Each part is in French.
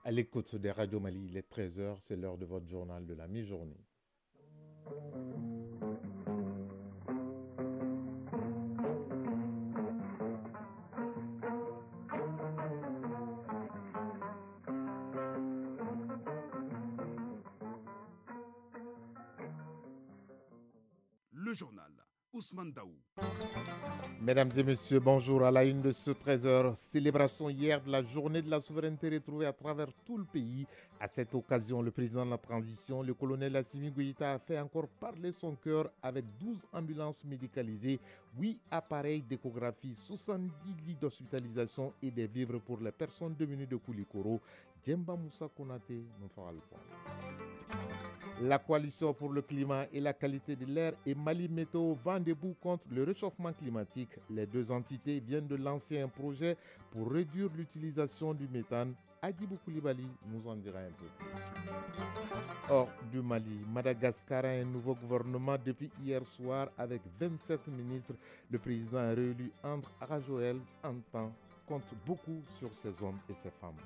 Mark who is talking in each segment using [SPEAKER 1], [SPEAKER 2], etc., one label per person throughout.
[SPEAKER 1] À l'écoute des Radio Mali, il est 13 heures, c'est l'heure de votre journal de la mi-journée.
[SPEAKER 2] Le journal Ousmane Daou.
[SPEAKER 1] Mesdames et messieurs, bonjour à la une de ce 13 heures. Célébration hier de la journée de la souveraineté retrouvée à travers tout le pays. À cette occasion, le président de la transition, le colonel Assimi Goïta, a fait encore parler son cœur avec 12 ambulances médicalisées, 8 appareils d'échographie, 70 lits d'hospitalisation et des vivres pour les personnes démunies de Koulikoro. Djemba Moussa Konate nous fera le point. La coalition pour le climat et la qualité de l'air et Mali Météo vent debout contre le réchauffement climatique. Les deux entités viennent de lancer un projet pour réduire l'utilisation du méthane. Adibou Koulibaly nous en dira un peu plus. Hors du Mali, Madagascar a un nouveau gouvernement depuis hier soir avec 27 ministres. Le président réélu André Arajoël compte beaucoup sur ces hommes et ces femmes.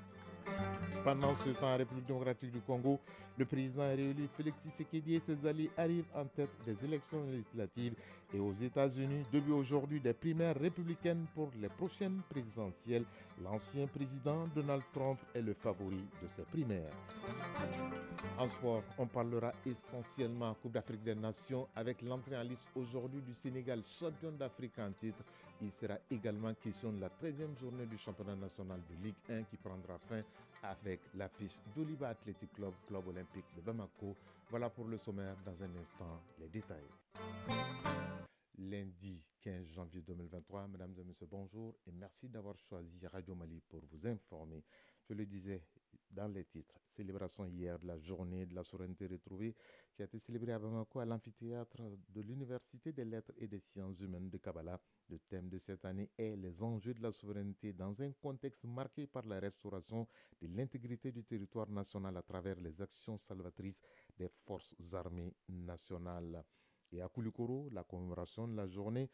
[SPEAKER 1] Pendant ce temps, en République démocratique du Congo, le président réélu Félix Tshisekedi et ses alliés arrivent en tête des élections législatives. Et aux États-Unis, début aujourd'hui des primaires républicaines pour les prochaines présidentielles. L'ancien président Donald Trump est le favori de ces primaires. En sport, on parlera essentiellement Coupe d'Afrique des Nations avec l'entrée en lice aujourd'hui du Sénégal, champion d'Afrique en titre. Il sera également question de la 13e journée du championnat national de Ligue 1 qui prendra fin avec l'affiche d'Oliva Athletic Club, club olympique de Bamako. Voilà pour le sommaire. Dans un instant, les détails. Lundi 15 janvier 2023, mesdames et messieurs, bonjour et merci d'avoir choisi Radio Mali pour vous informer. Je le disais dans les titres, célébration hier de la journée de la souveraineté retrouvée qui a été célébrée à Bamako à l'amphithéâtre de l'Université des lettres et des sciences humaines de Kabbalah. Le thème de cette année est les enjeux de la souveraineté dans un contexte marqué par la restauration de l'intégrité du territoire national à travers les actions salvatrices des forces armées nationales. Et à Koulikoro, la commémoration de la journée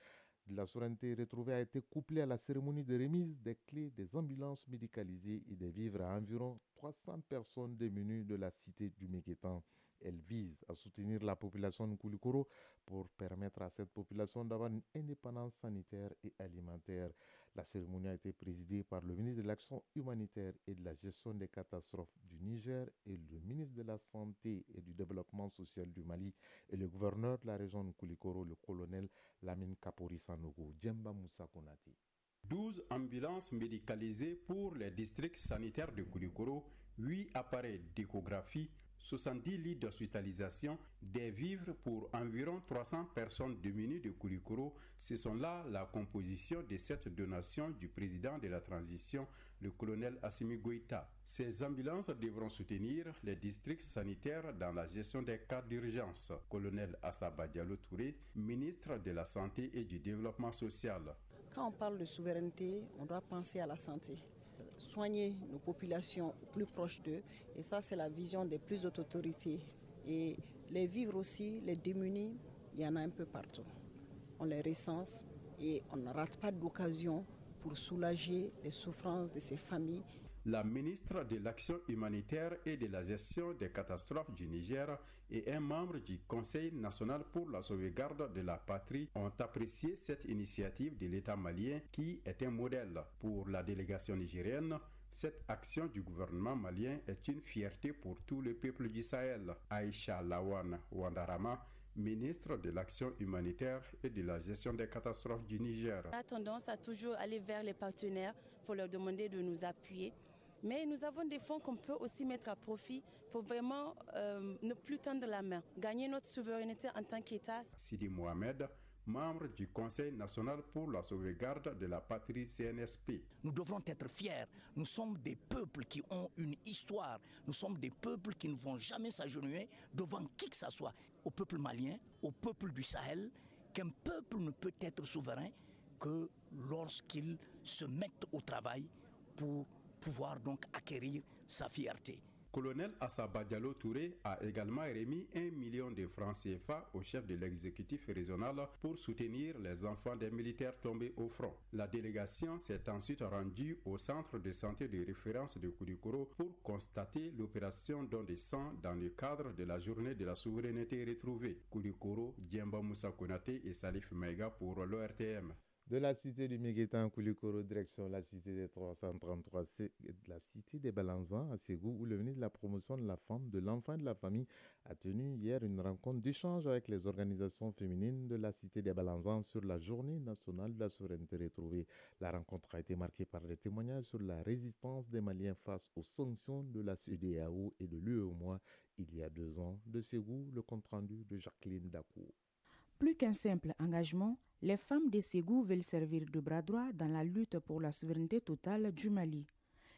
[SPEAKER 1] de la souveraineté retrouvée a été couplée à la cérémonie de remise des clés des ambulances médicalisées et des vivres à environ 300 personnes démunies de la cité du Mékétan. Elle vise à soutenir la population de Koulikoro pour permettre à cette population d'avoir une indépendance sanitaire et alimentaire. La cérémonie a été présidée par le ministre de l'Action humanitaire et de la gestion des catastrophes du Niger et le ministre de la Santé et du Développement social du Mali et le gouverneur de la région de Koulikoro, le colonel Lamine Kapori Sanogo, Djemba Moussa Konati.
[SPEAKER 3] 12 ambulances médicalisées pour les districts sanitaires de Koulikoro, 8 appareils d'échographie, 70 lits d'hospitalisation, des vivres pour environ 300 personnes démunies de Koulikoro. Ce sont là la composition de cette donation du président de la transition, le colonel Assimi Goïta. Ces ambulances devront soutenir les districts sanitaires dans la gestion des cas d'urgence. Colonel Assaba Diallo Touré, ministre de la Santé et du Développement social.
[SPEAKER 4] Quand on parle de souveraineté, on doit penser à la santé. Soigner nos populations plus proches d'eux. Et ça, c'est la vision des plus hautes autorités. Et les vivres aussi, les démunis, il y en a un peu partout. On les recense et on ne rate pas d'occasion pour soulager les souffrances de ces familles.
[SPEAKER 3] La ministre de l'Action humanitaire et de la gestion des catastrophes du Niger et un membre du Conseil national pour la sauvegarde de la patrie ont apprécié cette initiative de l'État malien qui est un modèle pour la délégation nigérienne. Cette action du gouvernement malien est une fierté pour tout le peuple du Sahel. Aïcha Lawan Wandarama, ministre de l'Action humanitaire et de la gestion des catastrophes du Niger.
[SPEAKER 5] On a tendance à toujours aller vers les partenaires pour leur demander de nous appuyer. Mais nous avons des fonds qu'on peut aussi mettre à profit pour vraiment ne plus tendre la main, gagner notre souveraineté en tant qu'État.
[SPEAKER 3] Sidi Mohamed, membre du Conseil national pour la sauvegarde de la patrie CNSP.
[SPEAKER 6] Nous devrons être fiers. Nous sommes des peuples qui ont une histoire. Nous sommes des peuples qui ne vont jamais s'agenouiller devant qui que ce soit. Au peuple malien, au peuple du Sahel, qu'un peuple ne peut être souverain que lorsqu'il se met au travail pour pouvoir donc acquérir sa fierté.
[SPEAKER 3] Colonel Assaba Diallo Touré a également remis 1 million de francs CFA au chef de l'exécutif régional pour soutenir les enfants des militaires tombés au front. La délégation s'est ensuite rendue au centre de santé de référence de Koulikoro pour constater l'opération don de sang dans le cadre de la journée de la souveraineté retrouvée. Koulikoro, Djemba Moussa Konaté et Salif Maïga pour l'ORTM.
[SPEAKER 1] De la cité du Méguétan, Koulikoro, direction la cité des 333, de la cité des Balanzans à Ségou, où le ministre de la Promotion de la Femme, de l'Enfant et de la Famille a tenu hier une rencontre d'échange avec les organisations féminines de la cité des Balanzans sur la journée nationale de la souveraineté retrouvée. La rencontre a été marquée par des témoignages sur la résistance des Maliens face aux sanctions de la CEDEAO et de l'UEMOA il y a 2 ans. De Ségou, le compte-rendu de Jacqueline Dacour.
[SPEAKER 7] Plus qu'un simple engagement, les femmes de Ségou veulent servir de bras droit dans la lutte pour la souveraineté totale du Mali.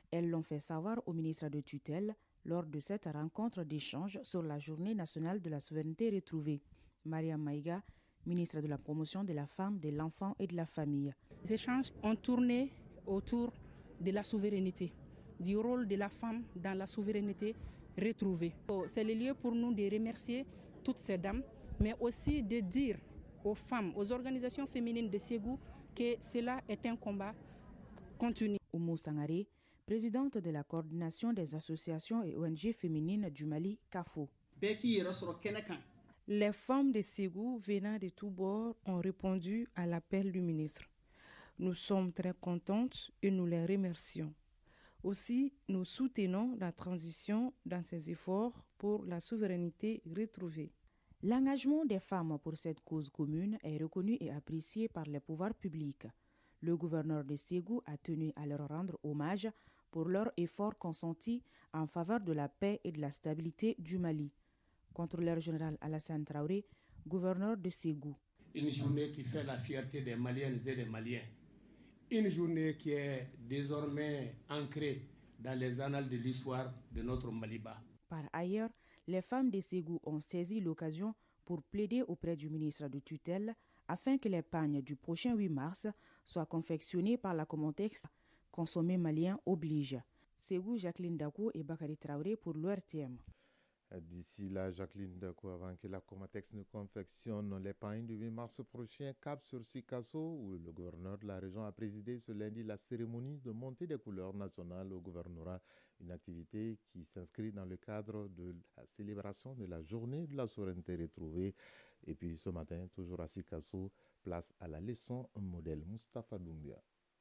[SPEAKER 7] Elles l'ont fait savoir au ministre de tutelle lors de cette rencontre d'échange sur la journée nationale de la souveraineté retrouvée. Maria Maïga, ministre de la Promotion de la Femme, de l'Enfant et de la Famille.
[SPEAKER 8] Les échanges ont tourné autour de la souveraineté, du rôle de la femme dans la souveraineté retrouvée. C'est le lieu pour nous de remercier toutes ces dames, mais aussi de dire aux femmes, aux organisations féminines de Ségou que cela est un combat continu.
[SPEAKER 7] Oumou Sangaré, présidente de la coordination des associations et ONG féminines du Mali, CAFO.
[SPEAKER 9] Les femmes de Ségou venant de tous bords ont répondu à l'appel du ministre. Nous sommes très contentes et nous les remercions. Aussi, nous soutenons la transition dans ses efforts pour la souveraineté retrouvée.
[SPEAKER 7] L'engagement des femmes pour cette cause commune est reconnu et apprécié par les pouvoirs publics. Le gouverneur de Ségou a tenu à leur rendre hommage pour leurs efforts consentis en faveur de la paix et de la stabilité du Mali. Contrôleur général Alassane Traoré, gouverneur de Ségou.
[SPEAKER 10] Une journée qui fait la fierté des Maliennes et des Maliens. Une journée qui est désormais ancrée dans les annales de l'histoire de notre Maliba.
[SPEAKER 7] Par ailleurs, les femmes de Ségou ont saisi l'occasion pour plaider auprès du ministre de tutelle afin que les pagnes du prochain 8 mars soient confectionnées par la Comotex Consommer malien oblige. Ségou, Jacqueline Dakou et Bakary Traoré pour l'ORTM.
[SPEAKER 1] D'ici là, Jacqueline Dakou, avant que la Comatex ne confectionne les pagnes du 8 mars prochain, cap sur Sikasso, où le gouverneur de la région a présidé ce lundi la cérémonie de montée des couleurs nationales au gouvernorat, une activité qui s'inscrit dans le cadre de la célébration de la journée de la souveraineté retrouvée. Et puis ce matin, toujours à Sikasso, place à la leçon modèle Moustapha Doumbia.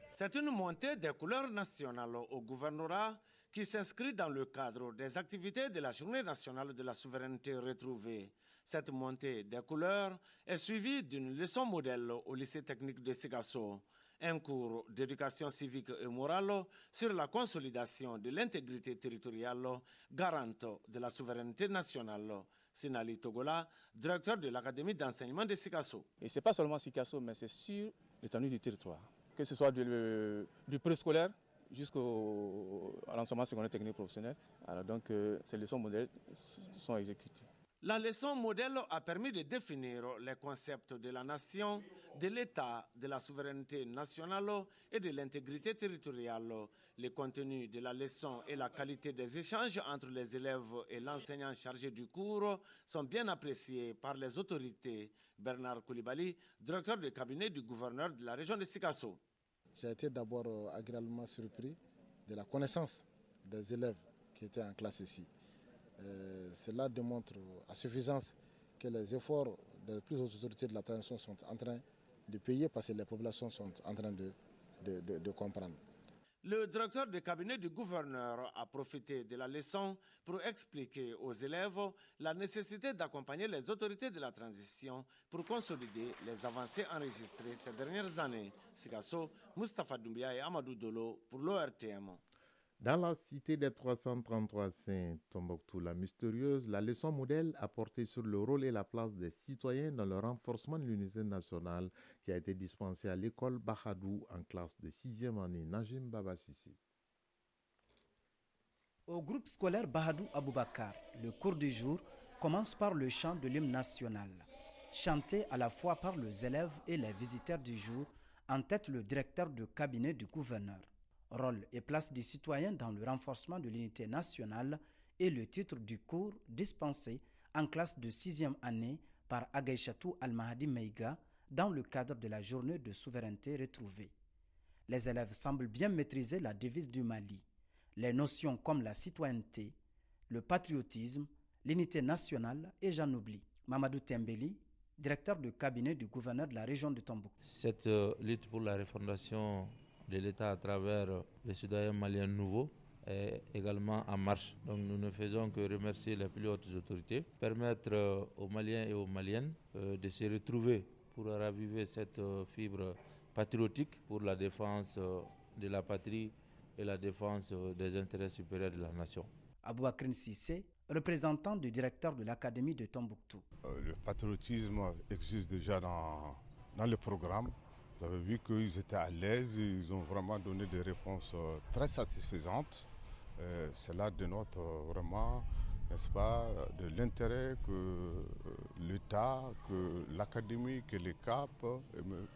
[SPEAKER 11] C'est une montée des couleurs nationales au gouvernorat qui s'inscrit dans le cadre des activités de la Journée nationale de la souveraineté retrouvée. Cette montée des couleurs est suivie d'une leçon modèle au lycée technique de Sikasso, un cours d'éducation civique et morale sur la consolidation de l'intégrité territoriale garante de la souveraineté nationale. Sinali Togola, directeur de l'Académie d'enseignement de Sikasso.
[SPEAKER 12] Et ce n'est pas seulement Sikasso, mais c'est sur l'étendue du territoire. Que ce soit du préscolaire jusqu'au l'enseignement secondaire technique professionnel. Alors donc, ces leçons modèles sont exécutées.
[SPEAKER 11] La leçon modèle a permis de définir les concepts de la nation, de l'État, de la souveraineté nationale et de l'intégrité territoriale. Les contenus de la leçon et la qualité des échanges entre les élèves et l'enseignant chargé du cours sont bien appréciés par les autorités. Bernard Koulibaly, directeur de cabinet du gouverneur de la région de Sikasso.
[SPEAKER 13] J'ai été d'abord agréablement surpris de la connaissance des élèves qui étaient en classe ici. Cela démontre à suffisance que les efforts des plus hautes autorités de la transition sont en train de payer parce que les populations sont en train de comprendre.
[SPEAKER 11] Le directeur de cabinet du gouverneur a profité de la leçon pour expliquer aux élèves la nécessité d'accompagner les autorités de la transition pour consolider les avancées enregistrées ces dernières années. Sikasso, Moustapha Doumbia et Amadou Dolo pour l'ORTM.
[SPEAKER 1] Dans la cité des 333 Saint Tombouctou, la mystérieuse, la leçon modèle a porté sur le rôle et la place des citoyens dans le renforcement de l'unité nationale qui a été dispensée à l'école Bahadou en classe de 6e année. Najim Babasisi.
[SPEAKER 14] Au groupe scolaire Bahadou Aboubakar, le cours du jour commence par le chant de l'hymne national, chanté à la fois par les élèves et les visiteurs du jour, en tête le directeur de cabinet du gouverneur. Rôle et place des citoyens dans le renforcement de l'unité nationale, et le titre du cours dispensé en classe de 6e année par Agaïchatou Al-Mahdi Meiga dans le cadre de la journée de souveraineté retrouvée. Les élèves semblent bien maîtriser la devise du Mali, les notions comme la citoyenneté, le patriotisme, l'unité nationale et j'en oublie. Mamadou Tembeli, directeur de cabinet du gouverneur de la région de Tombouctou.
[SPEAKER 15] Cette lutte pour la refondation de l'État à travers les citoyens maliens nouveaux est également en marche. Donc nous ne faisons que remercier les plus hautes autorités, permettre aux Maliens et aux Maliennes de se retrouver pour raviver cette fibre patriotique pour la défense de la patrie et la défense des intérêts supérieurs de la nation.
[SPEAKER 14] Aboubakrin Sissé, représentant du directeur de l'Académie de Tombouctou.
[SPEAKER 16] Le patriotisme existe déjà dans le programme. Vous avez vu qu'ils étaient à l'aise, ils ont vraiment donné des réponses très satisfaisantes. Cela dénote vraiment, n'est-ce pas, de l'intérêt que l'État, que l'Académie, que les CAP,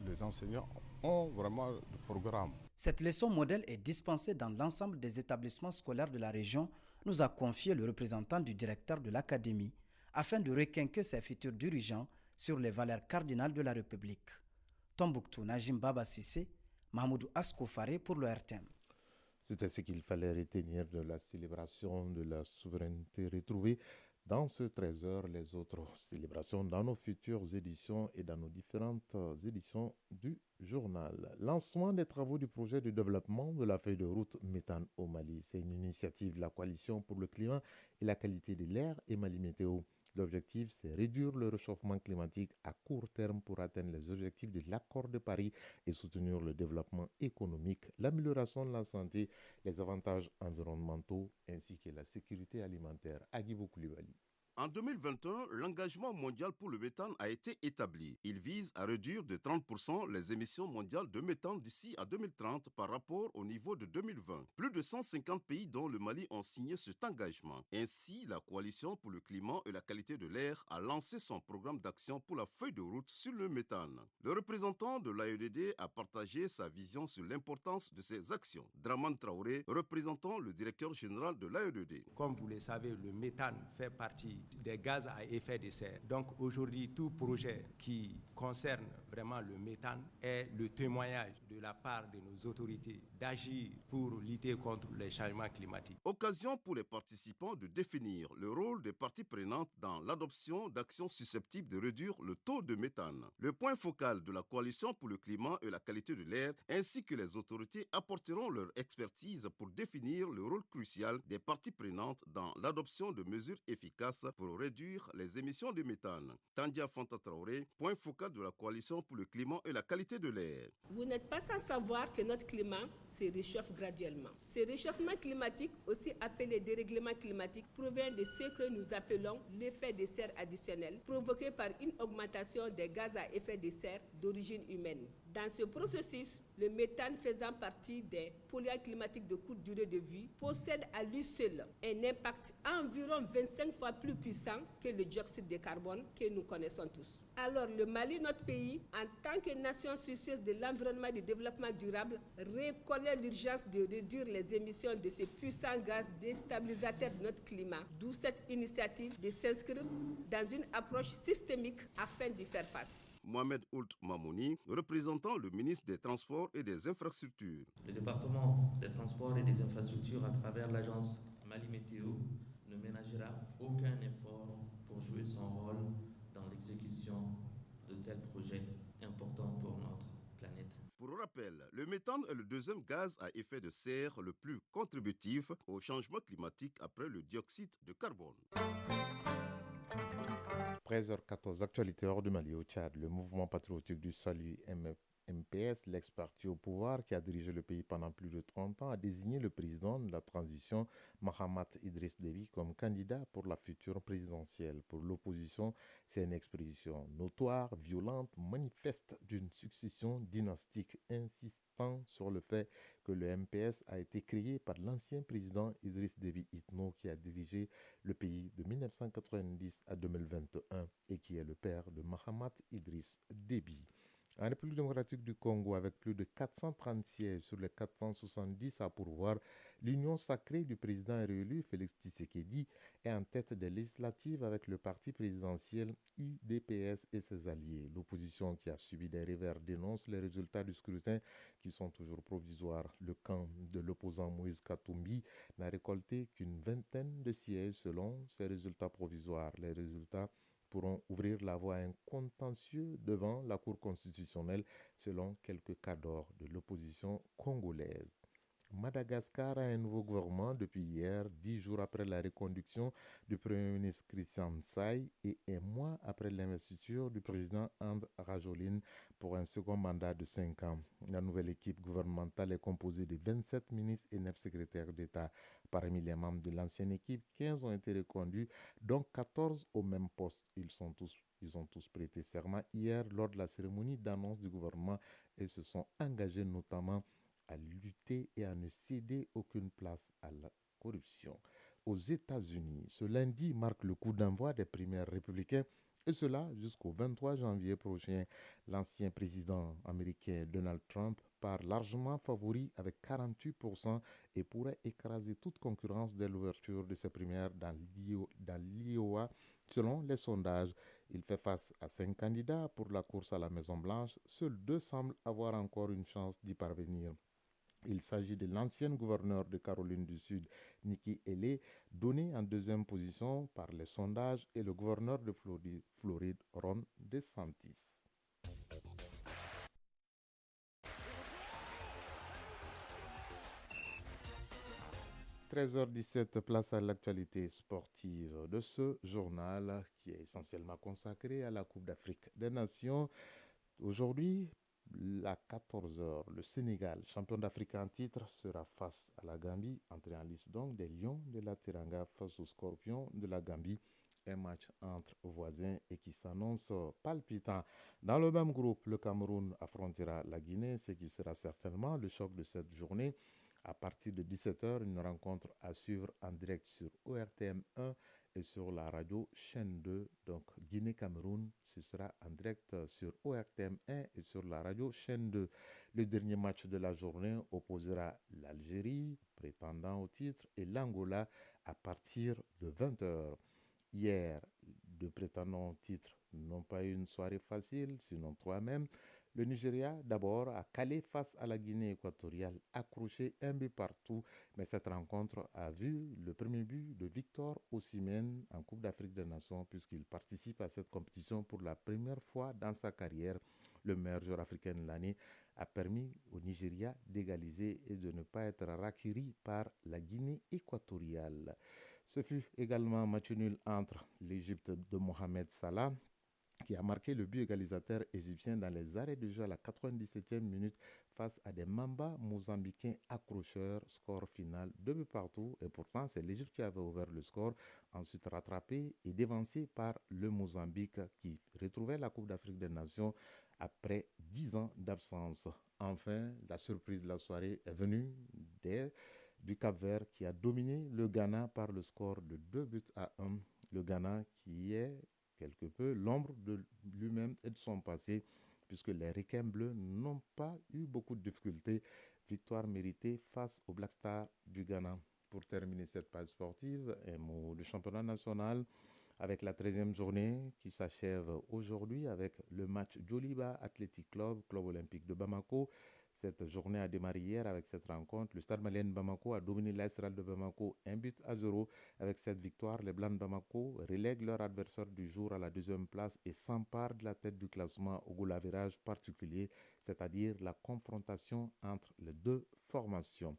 [SPEAKER 16] les enseignants ont vraiment du programme.
[SPEAKER 14] Cette leçon modèle est dispensée dans l'ensemble des établissements scolaires de la région, nous a confié le représentant du directeur de l'Académie, afin de requinquer ses futurs dirigeants sur les valeurs cardinales de la République. Tombouctou, Najim Baba Sissé, Mahmoudou Askofaré pour le RTM.
[SPEAKER 1] C'était ce qu'il fallait retenir de la célébration de la souveraineté retrouvée dans ce 13h. Les autres célébrations dans nos futures éditions et dans nos différentes éditions du journal. Lancement des travaux du projet de développement de la feuille de route méthane au Mali. C'est une initiative de la Coalition pour le climat et la qualité de l'air et Mali Météo. L'objectif, c'est réduire le réchauffement climatique à court terme pour atteindre les objectifs de l'accord de Paris et soutenir le développement économique, l'amélioration de la santé, les avantages environnementaux ainsi que la sécurité alimentaire. Agibou Koulibaly.
[SPEAKER 17] En 2021, l'engagement mondial pour le méthane a été établi. Il vise à réduire de 30% les émissions mondiales de méthane d'ici à 2030 par rapport au niveau de 2020. Plus de 150 pays dont le Mali ont signé cet engagement. Ainsi, la Coalition pour le climat et la qualité de l'air a lancé son programme d'action pour la feuille de route sur le méthane. Le représentant de l'AEDD a partagé sa vision sur l'importance de ces actions. Draman Traoré, représentant le directeur général de l'AEDD.
[SPEAKER 18] Comme vous le savez, le méthane fait partie des gaz à effet de serre. Donc aujourd'hui, tout projet qui concerne vraiment le méthane est le témoignage de la part de nos autorités d'agir pour lutter contre les changements climatiques.
[SPEAKER 17] Occasion pour les participants de définir le rôle des parties prenantes dans l'adoption d'actions susceptibles de réduire le taux de méthane. Le point focal de la Coalition pour le climat et la qualité de l'air ainsi que les autorités apporteront leur expertise pour définir le rôle crucial des parties prenantes dans l'adoption de mesures efficaces pour réduire les émissions de méthane. Tandia Fanta Traoré, point focal de la Coalition pour le climat et la qualité de l'air.
[SPEAKER 19] Vous n'êtes pas sans savoir que notre climat se réchauffe graduellement. Ce réchauffement climatique, aussi appelé dérèglement climatique, provient de ce que nous appelons l'effet de serre additionnel, provoqué par une augmentation des gaz à effet de serre d'origine humaine. Dans ce processus, le méthane faisant partie des polluants climatiques de courte durée de vie possède à lui seul un impact environ 25 fois plus puissant que le dioxyde de carbone que nous connaissons tous. Alors le Mali, notre pays, en tant que nation soucieuse de l'environnement et du développement durable, reconnaît l'urgence de réduire les émissions de ce puissant gaz déstabilisateur de notre climat. D'où cette initiative de s'inscrire dans une approche systémique afin d'y faire face.
[SPEAKER 17] Mohamed Ould Mamouni, représentant le ministre des Transports et des Infrastructures.
[SPEAKER 20] Le département des Transports et des Infrastructures, à travers l'agence Mali Météo, ne ménagera aucun effort pour jouer son rôle dans l'exécution de tels projets importants pour notre planète.
[SPEAKER 17] Pour rappel, le méthane est le deuxième gaz à effet de serre le plus contributif au changement climatique après le dioxyde de carbone.
[SPEAKER 1] 13h14, actualité hors du Mali au Tchad. Le mouvement patriotique du salut MPS, l'ex-parti au pouvoir qui a dirigé le pays pendant plus de 30 ans, a désigné le président de la transition, Mahamat Idriss Déby, comme candidat pour la future présidentielle. Pour l'opposition, c'est une expression notoire, violente, manifeste d'une succession dynastique, insistant sur le fait que le MPS a été créé par l'ancien président Idriss Déby Itno qui a dirigé le pays de 1990 à 2021 et qui est le père de Mahamat Idriss Déby. En République démocratique du Congo, avec plus de 430 sièges sur les 470 à pourvoir, l'union sacrée du président réélu Félix Tshisekedi est en tête des législatives avec le parti présidentiel UDPS et ses alliés. L'opposition qui a subi des revers dénonce les résultats du scrutin qui sont toujours provisoires. Le camp de l'opposant Moïse Katumbi n'a récolté qu'une vingtaine de sièges selon ces résultats provisoires. Les résultats pourront ouvrir la voie à un contentieux devant la Cour constitutionnelle selon quelques cadres de l'opposition congolaise. Madagascar a un nouveau gouvernement depuis hier, 10 jours après la reconduction du Premier ministre Christian Tsai et un mois après l'investiture du président And Rajoelina pour un second mandat de 5 ans. La nouvelle équipe gouvernementale est composée de 27 ministres et 9 secrétaires d'État. Parmi les membres de l'ancienne équipe, 15 ont été reconduits, dont 14 au même poste. Ils ont tous prêté serment hier lors de la cérémonie d'annonce du gouvernement et se sont engagés notamment à lutter et à ne céder aucune place à la corruption. Aux États-Unis, ce lundi marque le coup d'envoi des primaires républicains et cela jusqu'au 23 janvier prochain. L'ancien président américain Donald Trump part largement favori avec 48% et pourrait écraser toute concurrence dès l'ouverture de ces primaires dans l'Iowa. Selon les sondages, il fait face à 5 candidats pour la course à la Maison-Blanche. Seuls 2 semblent avoir encore une chance d'y parvenir. Il s'agit de l'ancienne gouverneure de Caroline du Sud, Nikki Haley, donnée en deuxième position par les sondages, et le gouverneur de Floride, Ron DeSantis. « 13h17, place à l'actualité sportive de ce journal qui est essentiellement consacré à la Coupe d'Afrique des Nations. Aujourd'hui, à 14h, le Sénégal, champion d'Afrique en titre, sera face à la Gambie, entrée en lice donc des Lions de la Teranga face aux Scorpions de la Gambie. Un match entre voisins et qui s'annonce palpitant. Dans le même groupe, le Cameroun affrontera la Guinée, ce qui sera certainement le choc de cette journée. À partir de 17h, une rencontre à suivre en direct sur ORTM 1 et sur la radio chaîne 2. Donc Guinée-Cameroun, ce sera en direct sur ORTM 1 et sur la radio chaîne 2. Le dernier match de la journée opposera l'Algérie, prétendant au titre, et l'Angola à partir de 20h. Hier, deux prétendants au titre n'ont pas eu une soirée facile, sinon 3 même. Le Nigeria, d'abord, a calé face à la Guinée équatoriale, accroché un but partout. Mais cette rencontre a vu le premier but de Victor Osimhen en Coupe d'Afrique des Nations, puisqu'il participe à cette compétition pour la première fois dans sa carrière. Le meilleur joueur africain de l'année a permis au Nigeria d'égaliser et de ne pas être raquiri par la Guinée équatoriale. Ce fut également un match nul entre l'Égypte de Mohamed Salah, qui a marqué le but égalisateur égyptien dans les arrêts de jeu à la 97e minute face à des Mamba mozambicains accrocheurs. Score final 2 buts partout, et pourtant c'est l'Égypte qui avait ouvert le score, ensuite rattrapé et dévancé par le Mozambique qui retrouvait la Coupe d'Afrique des Nations après 10 ans d'absence. Enfin, la surprise de la soirée est venue du Cap-Vert qui a dominé le Ghana par le score de 2-1. Le Ghana qui est quelque peu l'ombre de lui-même et de son passé, puisque les Requins bleus n'ont pas eu beaucoup de difficultés. Victoire méritée face aux Black Stars du Ghana. Pour terminer cette page sportive, un mot du championnat national avec la 13e journée qui s'achève aujourd'hui avec le match Djoliba Athletic Club, Club olympique de Bamako. Cette journée a démarré hier avec cette rencontre. Le Stade malien de Bamako a dominé l'Astral de Bamako 1-0. Avec cette victoire, les Blancs de Bamako relèguent leur adversaire du jour à la 2e place et s'emparent de la tête du classement au goal average particulier, c'est-à-dire la confrontation entre les deux formations.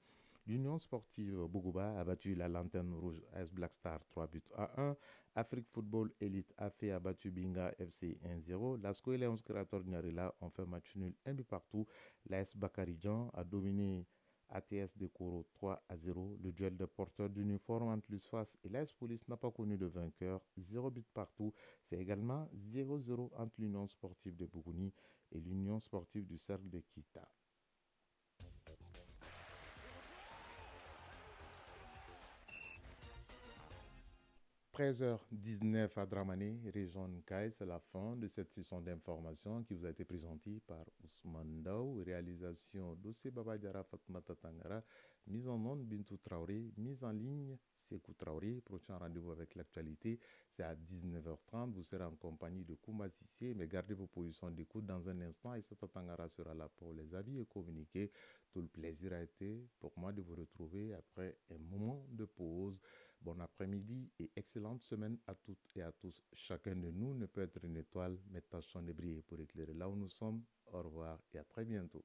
[SPEAKER 1] L'Union sportive Bougouba a battu la Lanterne Rouge AS Black Star 3-1. Afrique Football Elite AFE a battu Binga FC 1-0. Lasco et les 11 créateurs de Nyarila ont fait match nul 1 but partout. L'AS Bakaridjan a dominé ATS de Koro 3-0. Le duel de porteurs d'uniforme entre l'USFAS et l'AS Police n'a pas connu de vainqueur. 0 but partout. C'est également 0-0 entre l'Union sportive de Bougouni et l'Union sportive du Cercle de Kita. 13h19 à Dramane, région Nkaï, c'est la fin de cette session d'information qui vous a été présentée par Ousmane Daou, réalisation Dossé Baba Diara Fatmata Tangara, mise en onde Bintou Traoré, mise en ligne Sekou Traoré. Prochain rendez-vous avec l'actualité, c'est à 19h30. Vous serez en compagnie de Koumba Sissé, mais gardez vos positions d'écoute dans un instant. Et Sata Tangara sera là pour les avis et communiquer. Tout le plaisir a été pour moi de vous retrouver après un moment de pause. Bon après-midi et excellente semaine à toutes et à tous. Chacun de nous ne peut être une étoile, mais tâchons de briller pour éclairer là où nous sommes. Au revoir et à très bientôt.